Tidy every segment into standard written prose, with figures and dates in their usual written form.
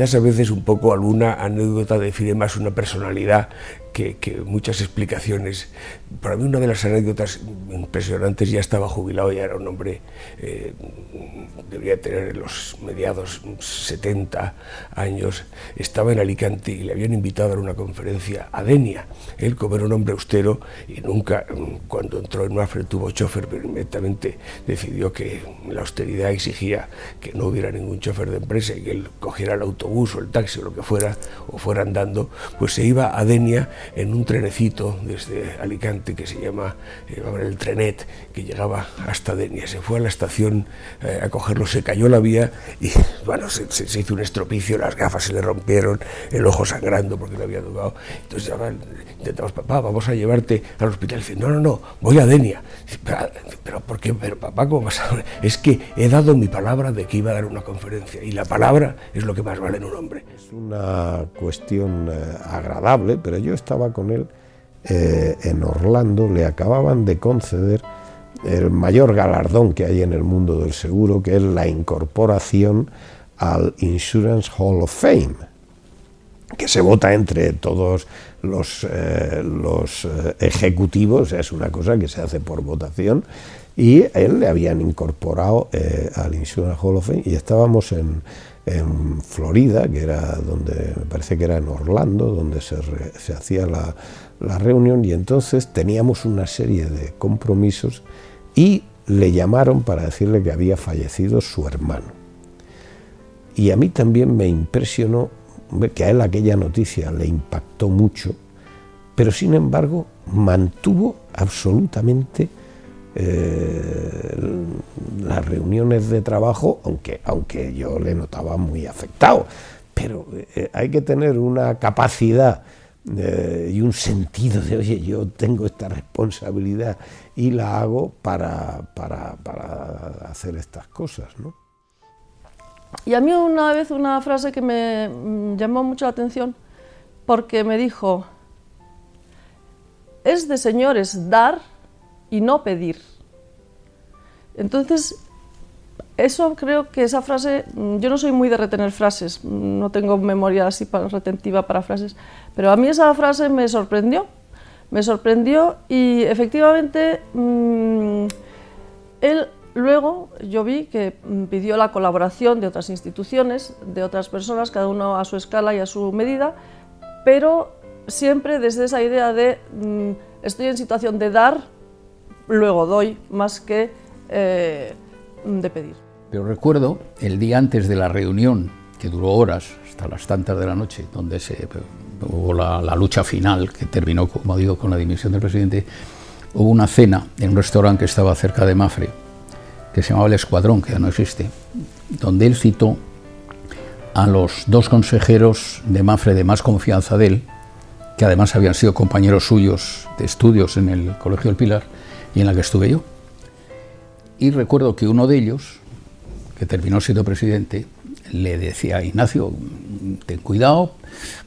quizás a veces un poco alguna anécdota define más una personalidad que muchas explicaciones. Para mí una de las anécdotas impresionantes, ya estaba jubilado, ya era un hombre, debería tener en los mediados 70 años, estaba en Alicante y le habían invitado a dar una conferencia a Denia. Él, como era un hombre austero y nunca, cuando entró en Mapfre tuvo chofer, pero inmediatamente decidió que la austeridad exigía que no hubiera ningún chofer de empresa y que él cogiera el autobús o el taxi o lo que fuera, o fuera andando, pues se iba a Denia en un trenecito desde Alicante que se llama el Trenet, que llegaba hasta Denia. Se fue a la estación a cogerlo, se cayó la vía y bueno, se hizo un estropicio, las gafas se le rompieron, el ojo sangrando porque le había tocado. Entonces intentamos, papá, vamos a llevarte al hospital. Y dice, no, voy a Denia. Dice, pero ¿por qué? Pero papá, ¿cómo vas a...? Es que he dado mi palabra de que iba a dar una conferencia y la palabra es lo que más vale en un hombre. Es una cuestión agradable, pero yo estaba con él en Orlando, le acababan de conceder el mayor galardón que hay en el mundo del seguro, que es la incorporación al Insurance Hall of Fame, que se vota entre todos los ejecutivos, es una cosa que se hace por votación, y a él le habían incorporado al Insurance Hall of Fame, y estábamos en Florida, que era donde, me parece que era en Orlando, donde se hacía la reunión, y entonces teníamos una serie de compromisos y le llamaron para decirle que había fallecido su hermano. Y a mí también me impresionó que a él aquella noticia le impactó mucho, pero sin embargo mantuvo absolutamente las reuniones de trabajo, aunque yo le notaba muy afectado, pero hay que tener una capacidad y un sentido de, oye, yo tengo esta responsabilidad y la hago para hacer estas cosas, ¿no? Y a mí una vez una frase que me llamó mucho la atención, porque me dijo, es de señores dar y no pedir. Entonces, eso creo que esa frase, yo no soy muy de retener frases, no tengo memoria así retentiva para frases, pero a mí esa frase me sorprendió y efectivamente él luego yo vi que pidió la colaboración de otras instituciones, de otras personas, cada uno a su escala y a su medida, pero siempre desde esa idea de estoy en situación de dar, luego doy, más que de pedir. Pero recuerdo el día antes de la reunión, que duró horas, hasta las tantas de la noche, donde hubo la lucha final, que terminó, como digo, con la dimisión del presidente, hubo una cena en un restaurante que estaba cerca de Mapfre, que se llamaba El Escuadrón, que ya no existe, donde él citó a los dos consejeros de Mapfre de más confianza de él, que además habían sido compañeros suyos de estudios en el Colegio del Pilar, y en la que estuve yo. Y recuerdo que uno de ellos, que terminó siendo presidente, le decía a Ignacio, ten cuidado,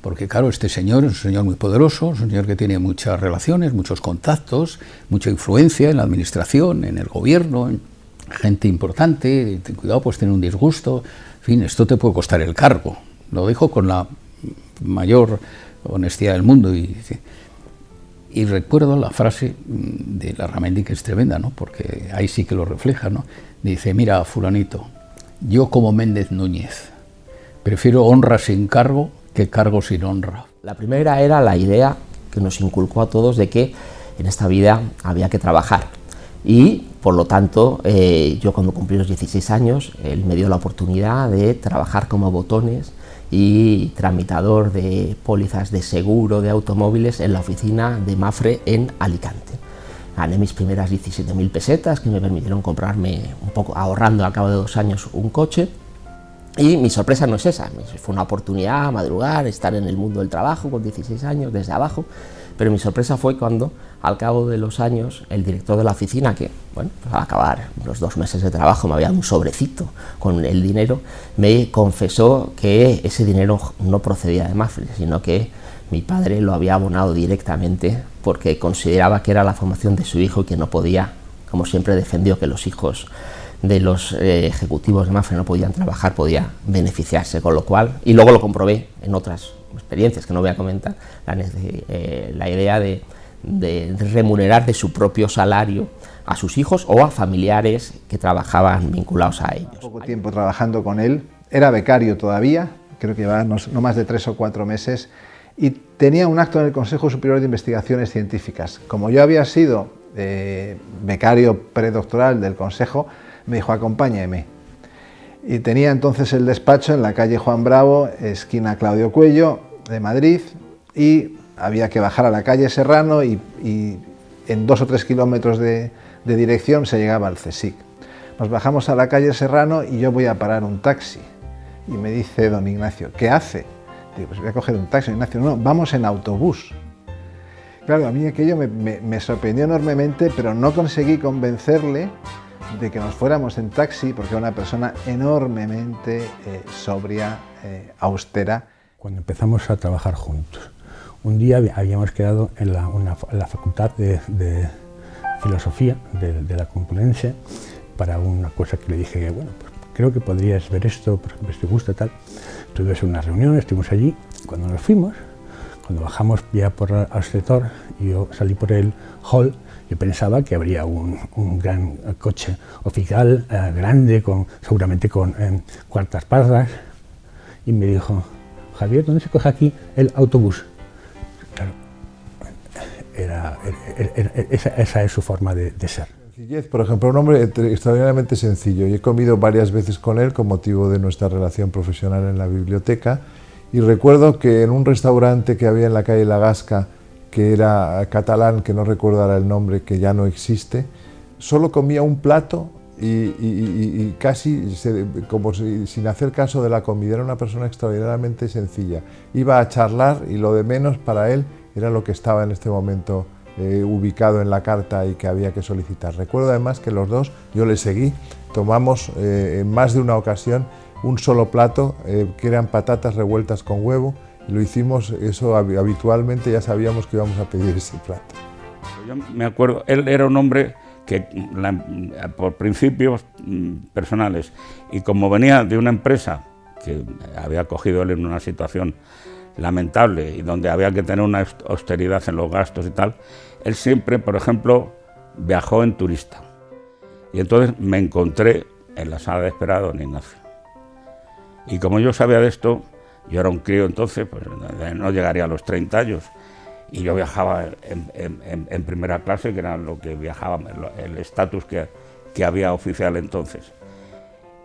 porque claro, este señor es un señor muy poderoso, es un señor que tiene muchas relaciones, muchos contactos, mucha influencia en la administración, en el gobierno, en gente importante, ten cuidado, pues tiene un disgusto, en fin, esto te puede costar el cargo. Lo dijo con la mayor honestidad del mundo y recuerdo la frase de Larramendi, que es tremenda, ¿no? Porque ahí sí que lo refleja, ¿no? Dice, mira, fulanito, yo como Méndez Núñez prefiero honra sin cargo que cargo sin honra. La primera era la idea que nos inculcó a todos de que en esta vida había que trabajar y por lo tanto yo cuando cumplí los 16 años él me dio la oportunidad de trabajar como botones y tramitador de pólizas de seguro de automóviles en la oficina de Mapfre en Alicante. Gané mis primeras 17.000 pesetas que me permitieron comprarme un poco, ahorrando al cabo de 2 años, un coche. Y mi sorpresa no es esa, fue una oportunidad, madrugar, estar en el mundo del trabajo con 16 años, desde abajo, pero mi sorpresa fue cuando, al cabo de los años, el director de la oficina, que, bueno, al acabar los 2 meses de trabajo me había dado un sobrecito con el dinero, me confesó que ese dinero no procedía de Mapfre, sino que mi padre lo había abonado directamente porque consideraba que era la formación de su hijo y que no podía, como siempre defendió, que los hijos de los ejecutivos de Mapfre no podían trabajar, podía beneficiarse, con lo cual, y luego lo comprobé en otras experiencias que no voy a comentar, la idea de remunerar de su propio salario a sus hijos o a familiares que trabajaban vinculados a ellos. Poco tiempo trabajando con él, era becario todavía, creo que llevaba no más de 3 o 4 meses, y tenía un acto en el Consejo Superior de Investigaciones Científicas. Como yo había sido becario predoctoral del Consejo, me dijo, acompáñeme. Y tenía entonces el despacho en la calle Juan Bravo, esquina Claudio Cuello, de Madrid, y había que bajar a la calle Serrano y en 2 o 3 kilómetros de dirección se llegaba al CSIC. Nos bajamos a la calle Serrano y yo voy a parar un taxi. Y me dice don Ignacio, ¿qué hace? Digo, pues voy a coger un taxi. Ignacio, no, vamos en autobús. Claro, a mí aquello me sorprendió enormemente, pero no conseguí convencerle de que nos fuéramos en taxi, porque era una persona enormemente sobria, austera. Cuando empezamos a trabajar juntos, un día habíamos quedado en la Facultad de Filosofía de la Complutense para una cosa que le dije que, bueno, pues creo que podrías ver esto, porque te gusta tal. Tuvimos una reunión, estuvimos allí. Cuando nos fuimos, cuando bajamos ya por Ascetor y yo salí por el hall, yo pensaba que habría un gran coche oficial, grande, seguramente con cuartas pardas, y me dijo, Javier, ¿dónde se coge aquí el autobús? Claro, esa es su forma de ser. Sencillez, por ejemplo, un hombre extraordinariamente sencillo. Y he comido varias veces con él con motivo de nuestra relación profesional en la biblioteca, y recuerdo que en un restaurante que había en la calle La Gasca, que era catalán, que no recuerdo ahora el nombre, que ya no existe, solo comía un plato y casi como sin hacer caso de la comida. Era una persona extraordinariamente sencilla. Iba a charlar y lo de menos para él era lo que estaba en este momento ubicado en la carta y que había que solicitar. Recuerdo además que los dos, yo le seguí, tomamos en más de una ocasión un solo plato, que eran patatas revueltas con huevo, y lo hicimos eso habitualmente, ya sabíamos que íbamos a pedir ese plato. Yo me acuerdo, él era un hombre que por principios personales, y como venía de una empresa que había cogido él en una situación lamentable y donde había que tener una austeridad en los gastos y tal, él siempre, por ejemplo, viajó en turista. Y entonces me encontré en la sala de espera de don Ignacio. Y como yo sabía de esto, yo era un crío entonces, pues no llegaría a los 30 años, y yo viajaba en primera clase, que era lo que viajaba, el estatus que había oficial entonces.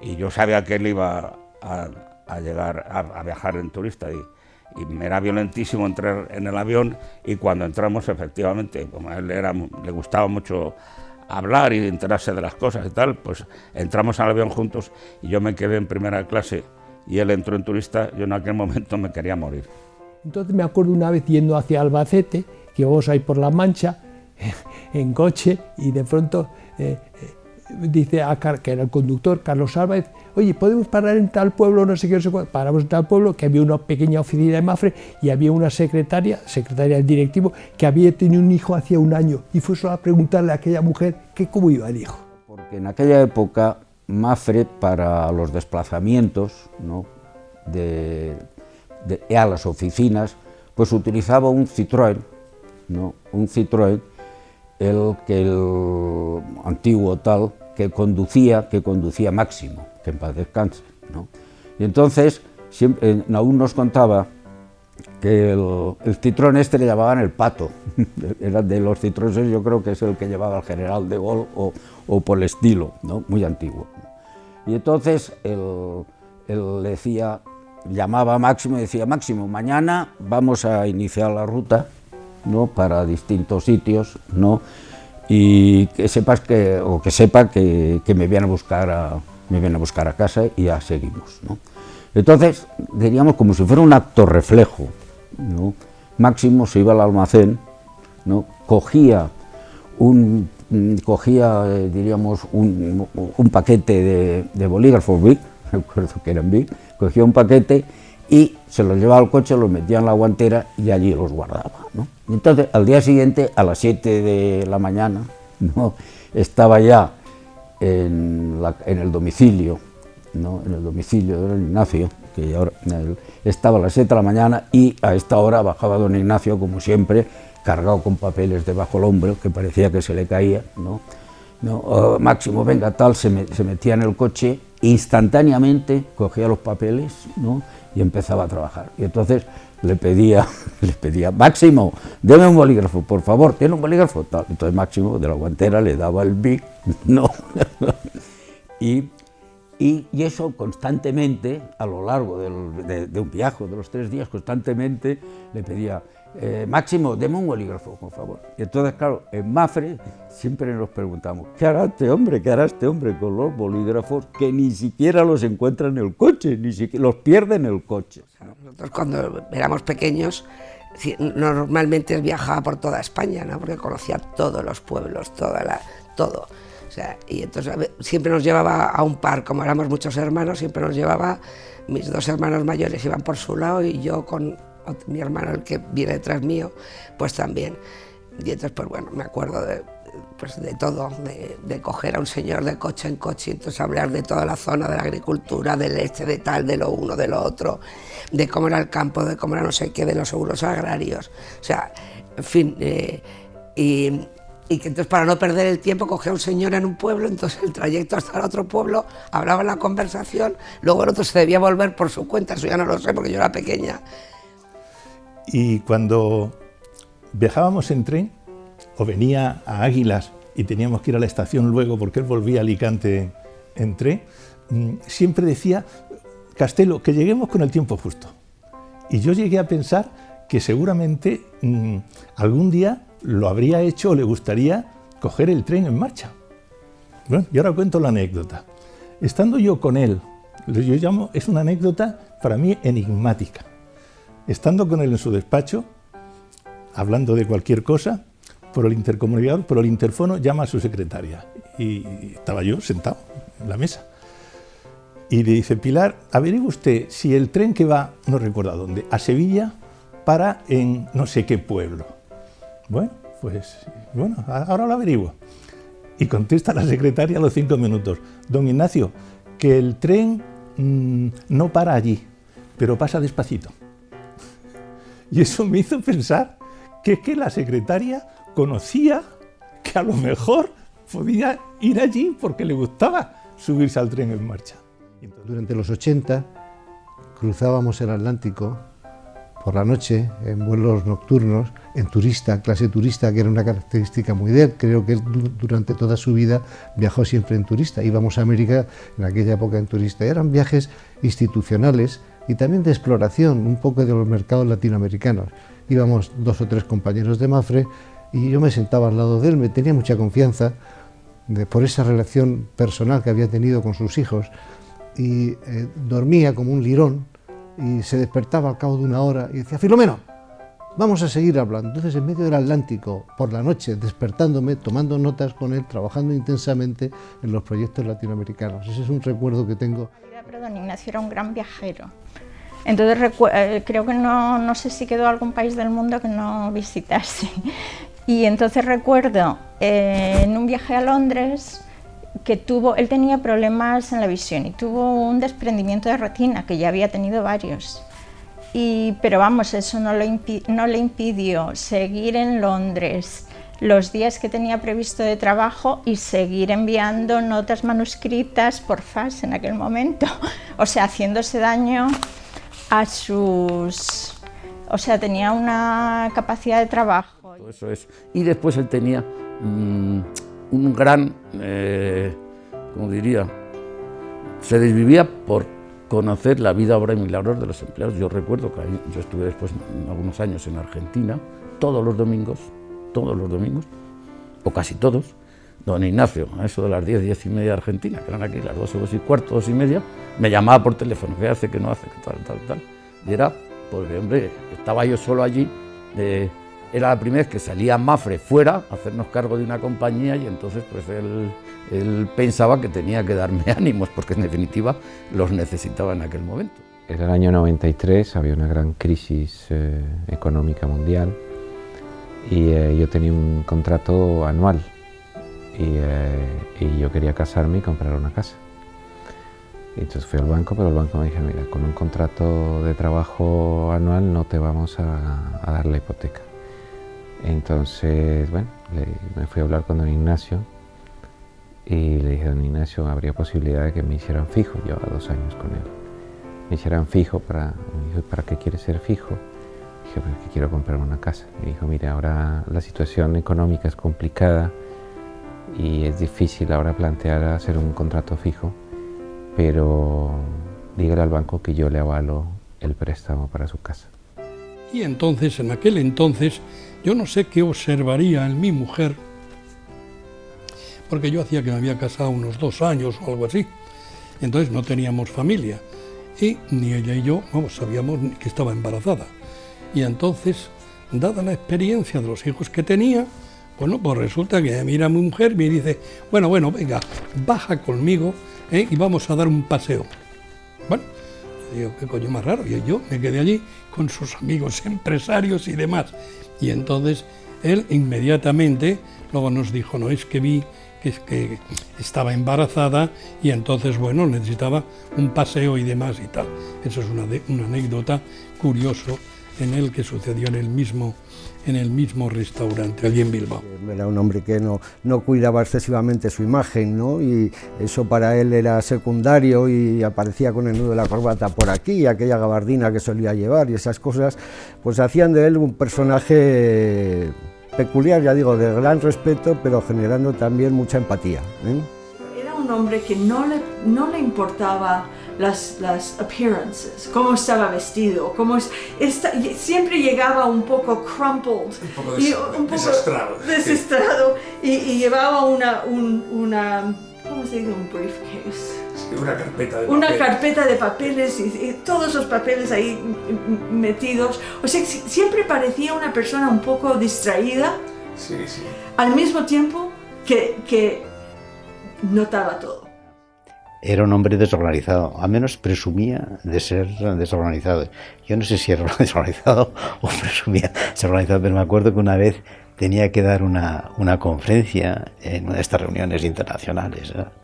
Y yo sabía que él iba a llegar a viajar en turista, y me era violentísimo entrar en el avión, y cuando entramos, efectivamente, como a él le gustaba mucho hablar y enterarse de las cosas y tal, pues entramos al avión juntos, y yo me quedé en primera clase y él entró en turista. Yo en aquel momento me quería morir. Entonces me acuerdo una vez yendo hacia Albacete, que vamos ahí por La Mancha, en coche, y de pronto dice que era el conductor, Carlos Álvarez, oye, ¿podemos parar en tal pueblo? No sé qué, no sé cuánto. Paramos en tal pueblo, que había una pequeña oficina de Mapfre y había una secretaria del directivo, que había tenido un hijo hacía un año, y fue solo a preguntarle a aquella mujer que cómo iba el hijo. Porque en aquella época Mapfre, para los desplazamientos, ¿no?, a las oficinas, pues utilizaba un Citroën, ¿no?, un Citroën, el antiguo tal, que conducía Máximo, que en paz descanse, ¿no? Y entonces aún nos contaba que el Citroën este le llamaban el Pato. Era de los Citroëns, yo creo que es el que llevaba el general de Gaulle o por el estilo, ¿no?, muy antiguo. Y entonces él decía, llamaba a Máximo y decía, Máximo, mañana vamos a iniciar la ruta, ¿no?, para distintos sitios, ¿no?, y que sepa que me viene a buscar a casa y ya seguimos, ¿no? Entonces, diríamos, como si fuera un acto reflejo, ¿no? Máximo se iba al almacén, ¿no?, cogía diríamos, un paquete de bolígrafos Bic, recuerdo que eran Bic, cogía un paquete y se los llevaba al coche, los metía en la guantera y allí los guardaba, ¿no? Entonces, al día siguiente, a las 7 de la mañana, ¿no?, estaba ya en el domicilio, ¿no? En el domicilio de don Ignacio, que ahora estaba a las 7 de la mañana y a esta hora bajaba don Ignacio, como siempre, cargado con papeles debajo del hombro, que parecía que se le caía, ¿no? No, Máximo, venga, tal, se metía en el coche, instantáneamente cogía los papeles, ¿no? Y empezaba a trabajar. Y entonces le pedía, Máximo, deme un bolígrafo, por favor, ¿tiene un bolígrafo? Tal. Entonces Máximo, de la guantera, le daba el Bic, ¿no? Y eso constantemente, a lo largo de un viaje, de los 3 días, constantemente le pedía, Máximo, deme un bolígrafo, por favor. Y entonces, claro, en Mafre siempre nos preguntamos, ¿qué hará este hombre? ¿Qué hará este hombre con los bolígrafos que ni siquiera los encuentra en el coche, ni siquiera los pierde en el coche? Nosotros cuando éramos pequeños, normalmente viajaba por toda España, ¿no? Porque conocía todos los pueblos, todo. O sea, y entonces siempre nos llevaba a un par, como éramos muchos hermanos, siempre nos llevaba, mis 2 hermanos mayores iban por su lado y yo con mi hermano, el que viene detrás mío, pues también. Y entonces, pues bueno, me acuerdo de todo, de coger a un señor de coche en coche y entonces hablar de toda la zona de la agricultura, del de tal, de lo uno, de lo otro, de cómo era el campo, de cómo era no sé qué, de los seguros agrarios, o sea, en fin, y que entonces para no perder el tiempo cogía a un señor en un pueblo, entonces el trayecto hasta el otro pueblo, hablaba en la conversación, luego el otro se debía volver por su cuenta, eso ya no lo sé porque yo era pequeña. Y cuando viajábamos en tren, o venía a Águilas y teníamos que ir a la estación luego porque él volvía a Alicante en tren, siempre decía, Castelo, que lleguemos con el tiempo justo. Y yo llegué a pensar que seguramente algún día lo habría hecho o le gustaría coger el tren en marcha. Bueno, y ahora cuento la anécdota. Estando yo con él, es una anécdota para mí enigmática. Estando con él en su despacho, hablando de cualquier cosa, por el intercomunicador, por el interfono, llama a su secretaria. Y estaba yo sentado en la mesa. Y le dice, Pilar, averigüe usted si el tren que va, no recuerdo a dónde, a Sevilla, para en no sé qué pueblo. Bueno, ahora lo averiguo. Y contesta la secretaria a los 5 minutos, don Ignacio, que el tren no para allí, pero pasa despacito. Y eso me hizo pensar que es que la secretaria conocía que a lo mejor podía ir allí porque le gustaba subirse al tren en marcha. Durante los 80 cruzábamos el Atlántico por la noche en vuelos nocturnos, en turista, clase turista, que era una característica muy de él. Creo que él durante toda su vida viajó siempre en turista. Íbamos a América en aquella época en turista. Eran viajes institucionales y también de exploración, un poco de los mercados latinoamericanos. Íbamos 2 o 3 compañeros de Mafre y yo me sentaba al lado de él, me tenía mucha confianza por esa relación personal que había tenido con sus hijos y dormía como un lirón y se despertaba al cabo de 1 hora y decía, Filomeno, vamos a seguir hablando. Entonces, en medio del Atlántico, por la noche, despertándome, tomando notas con él, trabajando intensamente en los proyectos latinoamericanos. Ese es un recuerdo que tengo. Pero don Ignacio era un gran viajero. Entonces, creo que no sé si quedó algún país del mundo que no visitase. Y entonces recuerdo en un viaje a Londres que él tenía problemas en la visión y tuvo un desprendimiento de retina, que ya había tenido varios. Pero vamos, eso no le impidió seguir en Londres los días que tenía previsto de trabajo y seguir enviando notas manuscritas por fax en aquel momento, o sea, haciéndose daño a sus... O sea, tenía una capacidad de trabajo. Eso es. Y después él tenía un gran, ¿cómo diría? Se desvivía por conocer la vida, obra y milagros de los empleados. Yo recuerdo que yo estuve después algunos años en Argentina, todos los domingos, o casi todos, don Ignacio, a eso de las 10, 10 y media de Argentina, que eran aquí las 12, 2 y cuarto, 2 y media, me llamaba por teléfono, ¿qué hace, qué no hace, qué tal? Y era, porque hombre, estaba yo solo allí, era la primera vez que salía Mafre fuera a hacernos cargo de una compañía y entonces pues él pensaba que tenía que darme ánimos, porque en definitiva los necesitaba en aquel momento. En el año 93 había una gran crisis económica mundial y yo tenía un contrato anual y yo quería casarme y comprar una casa. Y entonces fui al banco, pero el banco me dijo, mira, con un contrato de trabajo anual no te vamos a dar la hipoteca. Entonces, bueno, me fui a hablar con don Ignacio y le dije, don Ignacio, ¿habría posibilidad de que me hicieran fijo? Llevaba 2 años con él. Me hicieran fijo, me dijo, ¿para qué quieres ser fijo? Dije, porque quiero comprar una casa. Me dijo, mira, ahora la situación económica es complicada y es difícil ahora plantear hacer un contrato fijo, pero dígale al banco que yo le avalo el préstamo para su casa. Y entonces, en aquel entonces, yo no sé qué observaría en mi mujer, porque yo hacía que me había casado unos 2 años o algo así, entonces no teníamos familia, y ni ella y yo sabíamos que estaba embarazada. Y entonces, dada la experiencia de los hijos que tenía, bueno, pues resulta que mira a mi mujer y me dice, bueno, venga, baja conmigo y vamos a dar un paseo. Bueno, yo digo, qué coño más raro, y yo me quedé allí con sus amigos empresarios y demás. Y entonces él inmediatamente luego nos dijo, no, es que vi que estaba embarazada y entonces, bueno, necesitaba un paseo y demás y tal. Eso es una anécdota curiosa en el que sucedió en el mismo restaurante, allí en Bilbao. Era un hombre que no cuidaba excesivamente su imagen, ¿no? Y eso para él era secundario y aparecía con el nudo de la corbata por aquí, aquella gabardina que solía llevar y esas cosas, pues hacían de él un personaje peculiar, ya digo, de gran respeto, pero generando también mucha empatía, ¿eh? Era un hombre que no le importaba las appearances, cómo estaba vestido, siempre llegaba un poco crumpled, un poco desastrado y llevaba ¿cómo se dice? Un briefcase. Una carpeta de papeles y todos los papeles ahí metidos. O sea, siempre parecía una persona un poco distraída, sí. Al mismo tiempo que notaba todo. Era un hombre desorganizado, al menos presumía de ser desorganizado. Yo no sé si era desorganizado o presumía desorganizado, pero me acuerdo que una vez tenía que dar una conferencia en una de estas reuniones internacionales, ¿no?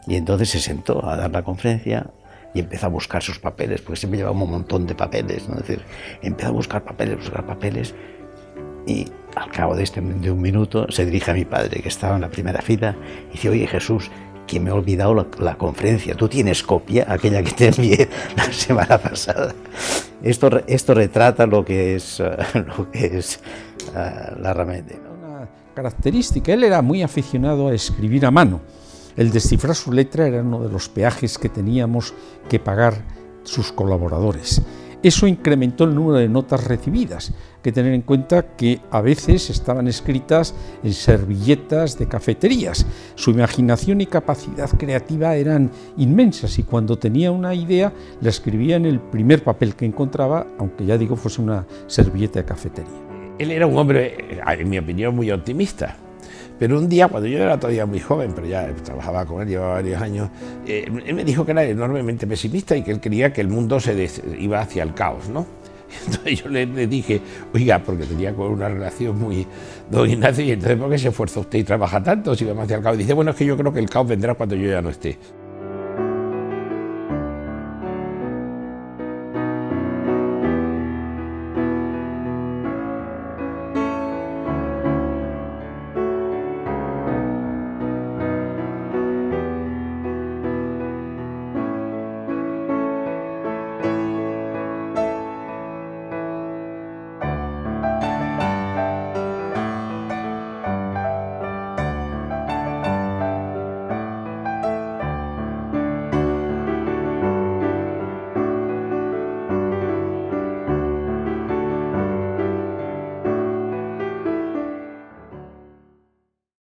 Y entonces se sentó a dar la conferencia y empezó a buscar sus papeles, porque siempre llevaba un montón de papeles, ¿no? Es decir, empezó a buscar papeles, y al cabo de un minuto se dirige a mi padre, que estaba en la primera fila, y dice, oye Jesús, que me he olvidado la conferencia, ¿tú tienes copia? Aquella que te envié la semana pasada. Esto retrata lo que es la Larramendi, ¿no? Una característica, él era muy aficionado a escribir a mano. El descifrar su letra era uno de los peajes que teníamos que pagar sus colaboradores. Eso incrementó el número de notas recibidas. Hay que tener en cuenta que a veces estaban escritas en servilletas de cafeterías. Su imaginación y capacidad creativa eran inmensas y cuando tenía una idea la escribía en el primer papel que encontraba, aunque ya digo fuese una servilleta de cafetería. Él era un hombre, en mi opinión, muy optimista. Pero un día, cuando yo era todavía muy joven, pero ya trabajaba con él, llevaba varios años, él me dijo que era enormemente pesimista y que él creía que el mundo iba hacia el caos, ¿no? Entonces yo le dije, oiga, porque tenía una relación muy... Don Ignacio, y entonces, ¿por qué se esfuerza usted y trabaja tanto si vamos hacia el caos? Y dice, bueno, es que yo creo que el caos vendrá cuando yo ya no esté.